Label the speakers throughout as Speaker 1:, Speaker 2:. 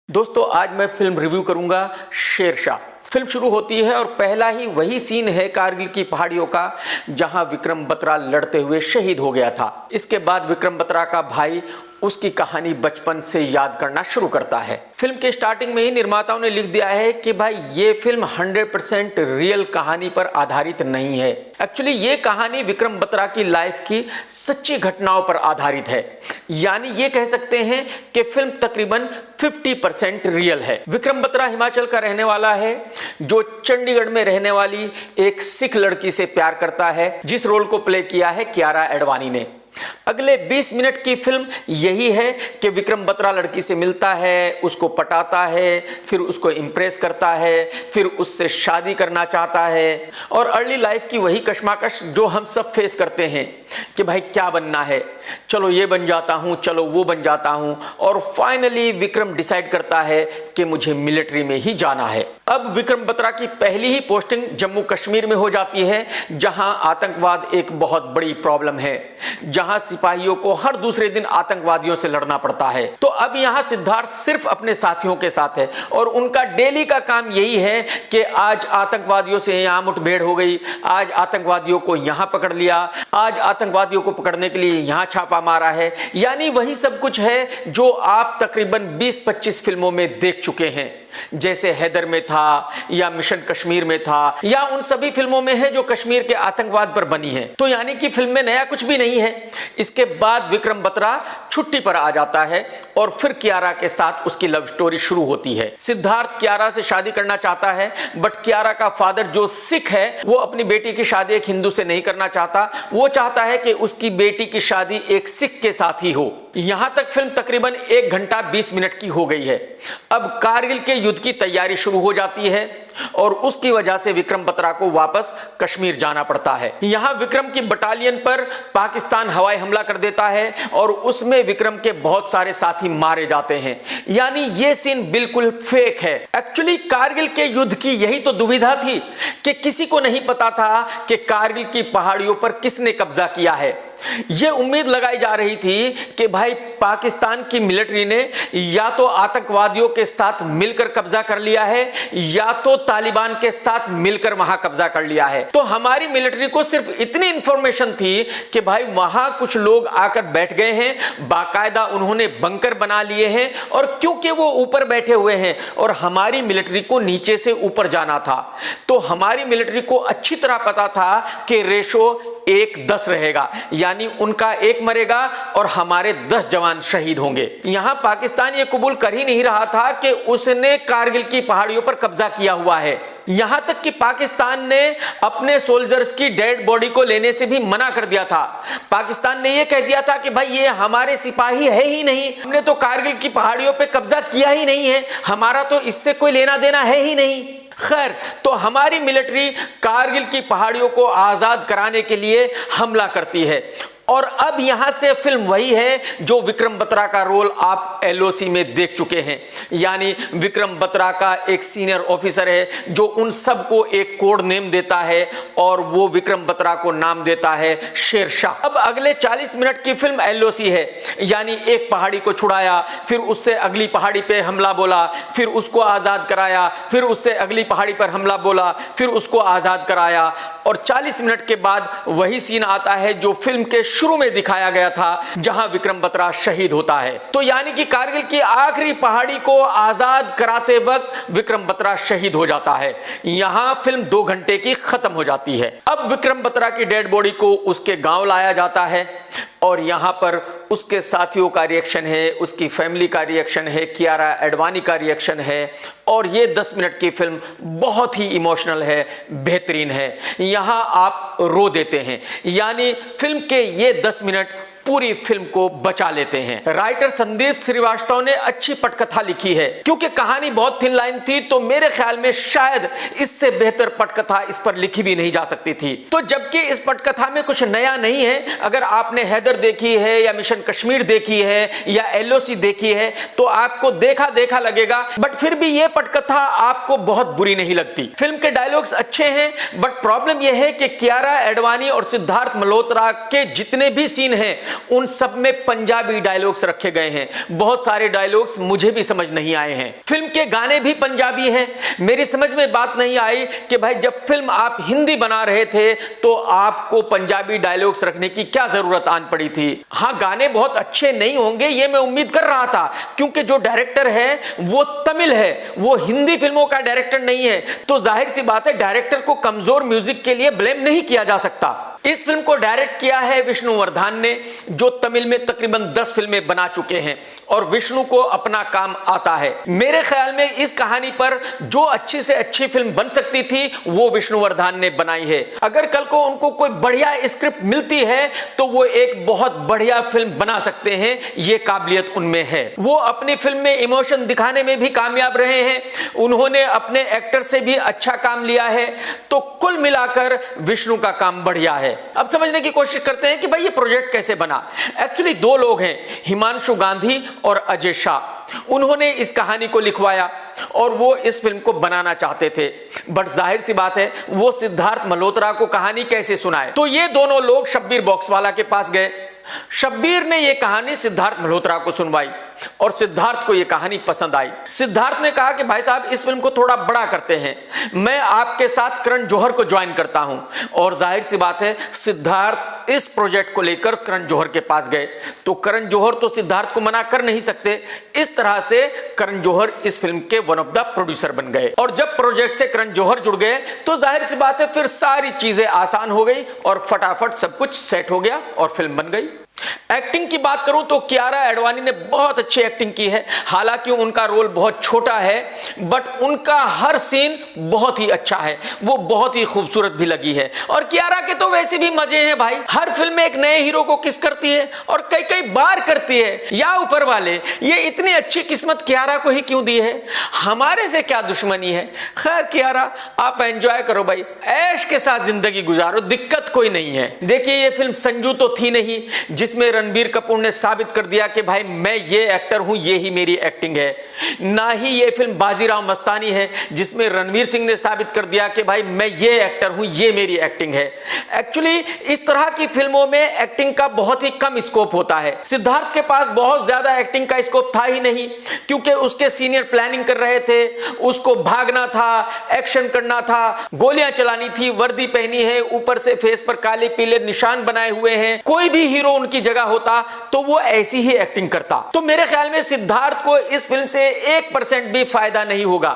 Speaker 1: दोस्तों आज मैं फिल्म रिव्यू करूंगा शेरशाह। फिल्म शुरू होती है और पहला ही वही सीन है कारगिल की पहाड़ियों का जहां विक्रम बत्रा लड़ते हुए शहीद हो गया था। इसके बाद विक्रम बत्रा का भाई उसकी कहानी बचपन से याद करना शुरू करता है। फिल्म के स्टार्टिंग में ही निर्माताओं ने लिख दिया है कि भाई ये फिल्म 100% रियल कहानी पर आधारित नहीं है। एक्चुअली ये कहानी विक्रम बत्रा की लाइफ की सच्ची घटनाओं पर आधारित है, यानी ये कह सकते हैं कि फिल्म तकरीबन 50% रियल है। विक्रम बत्रा हिमाचल का रहने वाला है जो चंडीगढ़ में रहने वाली एक सिख लड़की से प्यार करता है, जिस रोल को प्ले किया है कियारा एडवाणी ने। अगले 20 मिनट की फिल्म यही है कि विक्रम बत्रा लड़की से मिलता है, उसको पटाता है, फिर उसको इंप्रेस करता है, फिर उससे शादी करना चाहता है और अर्ली लाइफ की वही कश्मकश जो हम सब फेस करते हैं कि भाई क्या बनना है, चलो ये बन जाता हूं, चलो वो बन जाता हूं, और फाइनली विक्रम डिसाइड करता है कि मुझे मिलिट्री में ही जाना है। अब विक्रम बत्रा की पहली ही पोस्टिंग जम्मू कश्मीर में हो जाती है, जहां आतंकवाद एक बहुत बड़ी प्रॉब्लम है, जहां सिपाहियों को हर दूसरे दिन आतंकवादियों से लड़ना पड़ता है। तो अब यहां सिद्धार्थ सिर्फ अपने साथियों के साथ है और उनका डेली का काम यही है कि आज आतंकवादियों से यहां मुठभेड़ हो गई, आज आतंकवादियों को यहां पकड़ लिया, आज आतंकवादियों को पकड़ने के लिए यहां छापा मारा है। यानी वही सब कुछ है जो आप तकरीबन 20-25 फिल्मों में देख चुके हैं, जैसे हैदर में था या मिशन कश्मीर में था या उन सभी फिल्मों में है जो कश्मीर के आतंकवाद पर बनी है। तो यानी कि फिल्म में नया कुछ भी नहीं है। इसके बाद विक्रम बत्रा छुट्टी पर आ जाता है और फिर कियारा के साथ उसकी लव स्टोरी शुरू होती है। सिद्धार्थ कियारा से शादी करना चाहता है, बट कियारा का फादर जो सिख है वो अपनी बेटी की शादी एक हिंदू से नहीं करना चाहता। वो चाहता है कि उसकी बेटी की शादी एक सिख के साथ ही हो। यहां तक फिल्म तकरीबन 1 घंटा 20 मिनट की हो गई है। अब कारगिल के युद्ध की तैयारी शुरू हो जाती है और उसकी वजह से विक्रम बत्रा को वापस कश्मीर जाना पड़ता है। यहां विक्रम की बटालियन पर पाकिस्तान हवाई हमला कर देता है और उसमें विक्रम के बहुत सारे साथी मारे जाते हैं। यानी यह सीन बिल्कुल फेक है। एक्चुअली कारगिल के युद्ध की यही तो दुविधा थी कि किसी को नहीं पता था कि कारगिल की पहाड़ियों पर किसने कब्जा किया है। यह उम्मीद लगाई जा रही थी कि भाई पाकिस्तान की मिलिट्री ने या तो आतंकवादियों के साथ मिलकर कब्जा कर लिया है या तो तालिबान के साथ मिलकर वहां कब्जा कर लिया है। तो हमारी मिलिट्री को सिर्फ इतनी इंफॉर्मेशन थी कि भाई वहां कुछ लोग आकर बैठ गए हैं, बाकायदा उन्होंने बंकर बना लिए हैं, और क्योंकि वो ऊपर बैठे हुए हैं और हमारी मिलिट्री को नीचे से ऊपर जाना था, तो हमारी मिलिट्री को अच्छी तरह पता था कि रेशो 1-10 रहेगा, यानी उनका 1 मरेगा और हमारे 10 जवान शहीद होंगे। यहां पाकिस्तान ये कबूल कर ही नहीं रहा था कि उसने कारगिल की पहाड़ियों पर कब्जा किया हुआ है। यहां तक कि पाकिस्तान ने अपने सोल्जर्स की डेड बॉडी को लेने से भी मना कर दिया था। पाकिस्तान ने यह कह दिया था कि भाई ये हमारे सिपाही है ही नहीं, हमने तो कारगिल की पहाड़ियों पे कब्जा किया ही नहीं है, हमारा तो इससे कोई लेना देना है ही नहीं। खैर, तो हमारी मिलिट्री कारगिल की पहाड़ियों को आजाद कराने के लिए हमला करती है। और अब यहां से फिल्म वही है जो विक्रम बत्रा का रोल आप एलओसी में देख चुके हैं। यानी विक्रम बत्रा का एक सीनियर ऑफिसर है जो उन सबको एक कोड नेम देता है और वो विक्रम बत्रा को नाम देता है शेरशाह। अब अगले 40 मिनट की फिल्म एलओसी है, यानी एक पहाड़ी को छुड़ाया, फिर उससे अगली पहाड़ी पे हमला बोला, फिर उसको आजाद कराया, फिर उससे अगली पहाड़ी पर हमला बोला, फिर उसको आजाद कराया, और 40 मिनट के बाद वही सीन आता है जो फिल्म के शुरू में दिखाया गया था, जहां विक्रम बत्रा शहीद होता है। तो यानी कि कारगिल की आखिरी पहाड़ी को आजाद कराते वक्त विक्रम बत्रा शहीद हो जाता है। यहां फिल्म 2 घंटे की खत्म हो जाती है। अब विक्रम बत्रा की डेड बॉडी को उसके गांव लाया जाता है और यहां पर उसके साथियों का रिएक्शन है, उसकी फैमिली का रिएक्शन है, कियारा एडवाणी का रिएक्शन है, और ये 10 मिनट की फिल्म बहुत ही इमोशनल है, बेहतरीन है। यहां आप रो देते हैं। यानी फिल्म के ये 10 मिनट पूरी फिल्म को बचा लेते हैं। राइटर संदीप श्रीवास्तव ने अच्छी पटकथा लिखी है। क्योंकि कहानी बहुत थिन लाइन थी, तो मेरे ख्याल में शायद इससे बेहतर पटकथा इस पर लिखी भी नहीं जा सकती थी। तो जबकि इस पटकथा में कुछ नया नहीं है, अगर आपने हैदर देखी है या मिशन कश्मीर देखी है या एलओसी देखी है तो आपको देखा देखा लगेगा, बट फिर भी यह पटकथा आपको बहुत बुरी नहीं लगती। फिल्म के डायलॉग्स अच्छे हैं, बट प्रॉब्लम यह है कि कियारा एडवाणी और सिद्धार्थ मल्होत्रा के जितने भी सीन हैं उन सब में पंजाबी डायलॉग्स रखे गए हैं। बहुत सारे डायलॉग्स मुझे भी समझ नहीं आए हैं। फिल्म के गाने भी पंजाबी हैं। मेरी समझ में बात नहीं आई कि भाई जब फिल्म आप हिंदी बना रहे थे तो आपको पंजाबी डायलॉग्स रखने की क्या जरूरत आन पड़ी थी। हाँ, गाने बहुत अच्छे नहीं होंगे ये मैं उम्मीद कर रहा था, क्योंकि जो डायरेक्टर है वो तमिल है, वो हिंदी फिल्मों का डायरेक्टर नहीं है। तो जाहिर सी बात है डायरेक्टर को कमजोर म्यूजिक के लिए ब्लेम नहीं किया जा सकता। इस फिल्म को डायरेक्ट किया है विष्णुवर्धन ने, जो तमिल में तकरीबन 10 फिल्में बना चुके हैं और विष्णु को अपना काम आता है। मेरे ख्याल में इस कहानी पर जो अच्छी से अच्छी फिल्म बन सकती थी वो विष्णुवर्धन ने बनाई है। अगर कल को उनको कोई बढ़िया स्क्रिप्ट मिलती है तो वो एक बहुत बढ़िया फिल्म बना सकते हैं, ये काबिलियत उनमें है। वो अपनी फिल्म में इमोशन दिखाने में भी कामयाब रहे हैं, उन्होंने अपने एक्टर से भी अच्छा काम लिया है। तो कुल मिलाकर विष्णु का काम बढ़िया है। अब समझने की कोशिश करते हैं कि भाई ये प्रोजेक्ट कैसे बना। एक्चुअली 2 लोग हैं, हिमांशु गांधी और अजय शाह। उन्होंने इस कहानी को लिखवाया और वो इस फिल्म को बनाना चाहते थे, बट जाहिर सी बात है वो सिद्धार्थ मल्होत्रा को कहानी कैसे सुनाए। तो ये दोनों लोग शब्बीर बॉक्सवाला के पास गए। शब्बीर ने ये कहानी सिद्धार्थ मल्होत्रा को सुनवाई और सिद्धार्थ को ये कहानी पसंद आई। सिद्धार्थ ने कहा कि भाई साहब इस फिल्म को थोड़ा बड़ा करते हैं, मैं आपके साथ करण जौहर को ज्वाइन करता हूं। और जाहिर सी बात है सिद्धार्थ इस प्रोजेक्ट को लेकर करण जौहर के पास गए, तो करण जौहर तो सिद्धार्थ को मना कर नहीं सकते। इस तरह से करण जौहर इस फिल्म के वन ऑफ द प्रोड्यूसर बन गए। और जब प्रोजेक्ट से करण जौहर जुड़ गए तो जाहिर सी बात है फिर सारी चीजें आसान हो गई और फटाफट सब कुछ सेट हो गया और फिल्म बन गई। एक्टिंग की बात करूं तो कियारा एडवाणी ने बहुत अच्छी एक्टिंग की है। हालांकि उनका रोल बहुत छोटा है बट उनका हर सीन बहुत ही अच्छा है, वो बहुत ही खूबसूरत भी लगी है। और कियारा के तो वैसे भी मजे हैं भाई, हर फिल्म में एक नए हीरो को किस करती है और कई कई बार करती है। या ऊपर वाले ये इतनी अच्छी किस्मत कियारा को ही क्यों दी है, हमारे से क्या दुश्मनी है। खैर कियारा आप एंजॉय करो भाई, ऐश के साथ जिंदगी गुजारो, दिक्कत कोई नहीं है। देखिए ये फिल्म संजू तो थी नहीं जिसमें रणबीर कपूर ने साबित कर दिया कि भाई मैं ये एक्टर हूं, ये ही मेरी एक्टिंग है। ना ही ये फिल्म बाजीराव मस्तानी है जिसमें रणवीर सिंह ने साबित कर दिया कि भाई मैं ये एक्टर हूं, ये मेरी एक्टिंग है। एक्चुअली इस तरह की फिल्मों में एक्टिंग का बहुत ही कम स्कोप होता है। सिद्धार्थ के पास बहुत ज्यादा एक्टिंग का स्कोप था ही नहीं, क्योंकि उसके सीनियर प्लानिंग कर रहे थे, उसको भागना था, एक्शन करना था, गोलियां चलानी थी, वर्दी पहनी है, ऊपर से फेस पर काले पीले निशान बनाए हुए हैं। कोई भी हीरो उनकी जगह होता तो वो ऐसी ही एक्टिंग करता। तो मेरे ख्याल में सिद्धार्थ को इस फिल्म से 1% भी फायदा नहीं होगा,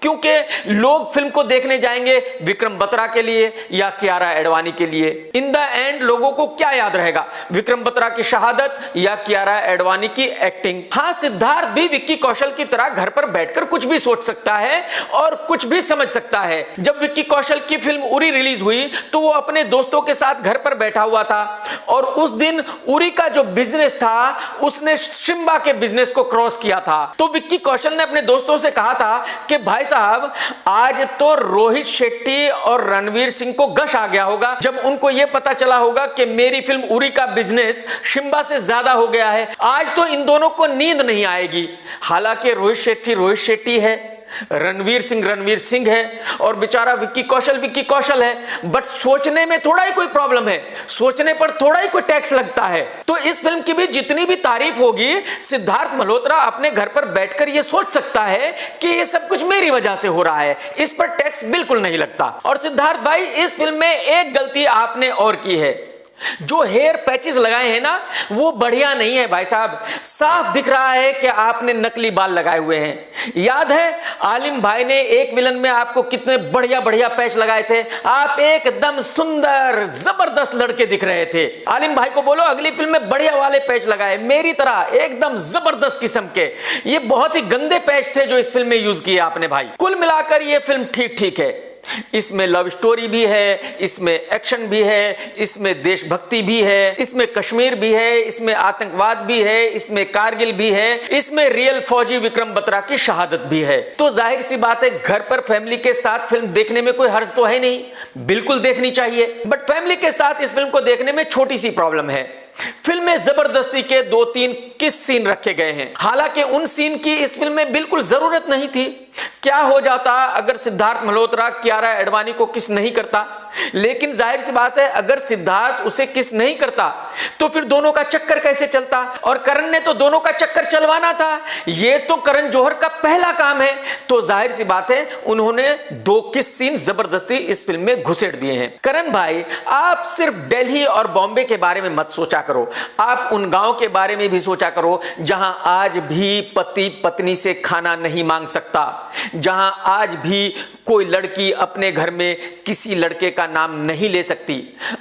Speaker 1: क्योंकि लोग फिल्म को देखने जाएंगे विक्रम बत्रा के लिए या कियारा एडवाणी के लिए। इन द एंड लोगों को क्या याद रहेगा, विक्रम बत्रा की शहादत या कियारा एडवाणी की एक्टिंग। हाँ, सिद्धार्थ भी विक्की कौशल की तरह घर पर बैठकर कुछ भी सोच सकता है और कुछ भी समझ सकता है। जब विक्की कौशल की फिल्म उरी रिलीज हुई तो वो अपने दोस्तों के साथ घर पर बैठा हुआ था और उस दिन उरी का जो बिजनेस था उसने शिम्बा के बिजनेस को क्रॉस किया था। तो विक्की कौशल ने अपने दोस्तों से कहा था कि भाई साहब आज तो रोहित शेट्टी और रणवीर सिंह को गश आ गया होगा जब उनको यह पता चला होगा कि मेरी फिल्म उरी का बिजनेस शिम्बा से ज्यादा हो गया है। आज तो इन दोनों को नींद नहीं आएगी। हालांकि रोहित शेट्टी है, रणवीर सिंह है और बेचारा विक्की कौशल है, बट सोचने में थोड़ा ही कोई प्रॉब्लम है, सोचने पर थोड़ा ही कोई टैक्स लगता है। तो इस फिल्म की भी जितनी भी तारीफ होगी, सिद्धार्थ मल्होत्रा अपने घर पर बैठकर यह सोच सकता है कि यह सब कुछ मेरी वजह से हो रहा है, इस पर टैक्स बिल्कुल नहीं लगता। और सिद्धार्थ भाई इस फिल्म में एक गलती आपने और की है, जो हेयर पैचेस लगाए हैं ना वो बढ़िया नहीं है भाई साहब। साफ दिख रहा है कि आपने नकली बाल लगाए हुए हैं। याद है आलिम भाई ने एक विलन में आपको कितने बढ़िया बढ़िया पैच लगाए थे, आप एकदम सुंदर जबरदस्त लड़के दिख रहे थे। आलिम भाई को बोलो अगली फिल्म में बढ़िया वाले पैच लगाए, मेरी तरह एकदम जबरदस्त किस्म के। ये बहुत ही गंदे पैच थे जो इस फिल्म में यूज किए आपने भाई। कुल मिलाकर ये फिल्म ठीक है, इसमें लव स्टोरी भी है, इसमें एक्शन भी है, इसमें देशभक्ति भी है, इसमें कश्मीर भी है, इसमें आतंकवाद भी है, इसमें कारगिल भी है, इसमें रियल फौजी विक्रम बत्रा की शहादत भी है। तो जाहिर सी बात है घर पर फैमिली के साथ फिल्म देखने में कोई हर्ज तो है नहीं, बिल्कुल देखनी चाहिए। बट फैमिली के साथ इस फिल्म को देखने में छोटी सी प्रॉब्लम है, फिल्म में जबरदस्ती के 2-3 किस सीन रखे गए हैं। हालांकि उन सीन की इस फिल्म में बिल्कुल जरूरत नहीं थी। क्या हो जाता अगर सिद्धार्थ मल्होत्रा कियारा एडवाणी को किस नहीं करता, लेकिन जाहिर सी बात है अगर सिद्धार्थ उसे किस नहीं करता तो फिर दोनों का चक्कर कैसे चलता, और करण ने तो दोनों का चक्कर चलवाना था। यह तो करण जौहर का पहला काम है, तो जाहिर सी बात है उन्होंने 2 किस सीन जबरदस्ती इस फिल्म में घुसेड़ दिए हैं। करण भाई, आप सिर्फ दिल्ली और बॉम्बे के बारे में मत सोचा करो, आप उन गांव के बारे में भी सोचा करो जहां आज भी पति पत्नी से खाना नहीं मांग सकता, जहां आज भी कोई लड़की अपने घर में किसी लड़के का नाम नहीं ले सकती।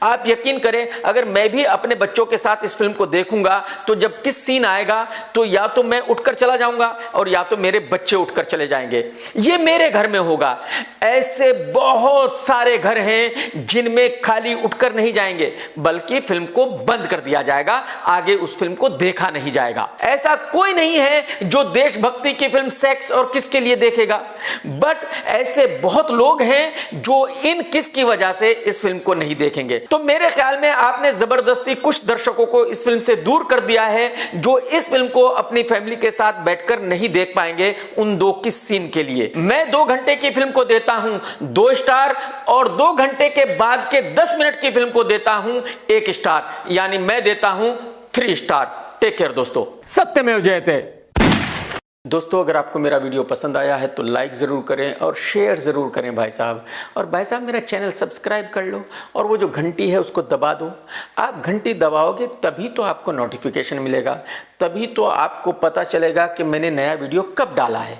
Speaker 1: आप यकीन करें, अगर मैं भी अपने बच्चों के साथ इस फिल्म को देखूंगा तो जब किस सीन आएगा तो या तो मैं उठकर चला जाऊंगा और या तो मेरे बच्चे उठकर चले जाएंगे। ये मेरे घर में होगा। ऐसे बहुत सारे घर हैं जिनमें खाली उठकर नहीं जाएंगे बल्कि फिल्म को बंद कर दिया जाएगा, आगे उस फिल्म को देखा नहीं जाएगा। ऐसा कोई नहीं है जो देशभक्ति की फिल्म सेक्स और किस के लिए देखेगा, बट ऐसे बहुत लोग हैं जो इन किस की वजह से इस फिल्म को नहीं देखेंगे। तो मेरे ख्याल में आपने जबरदस्ती कुछ दर्शकों को इस फिल्म से दूर कर दिया है जो इस फिल्म को अपनी फैमिली के साथ बैठकर नहीं देख पाएंगे उन 2 किस सीन के लिए। मैं 2 घंटे की फिल्म को देता हूं 2 स्टार और 2 घंटे के बाद के 10 मिनट की फिल्म को देता हूं 1 स्टार, यानी मैं देता हूं 3 स्टार। टेक केयर दोस्तों, सत्यमेव जयते। दोस्तों, अगर आपको मेरा वीडियो पसंद आया है तो लाइक ज़रूर करें और शेयर ज़रूर करें भाई साहब। और भाई साहब, मेरा चैनल सब्सक्राइब कर लो और वो जो घंटी है उसको दबा दो। आप घंटी दबाओगे तभी तो आपको नोटिफिकेशन मिलेगा, तभी तो आपको पता चलेगा कि मैंने नया वीडियो कब डाला है।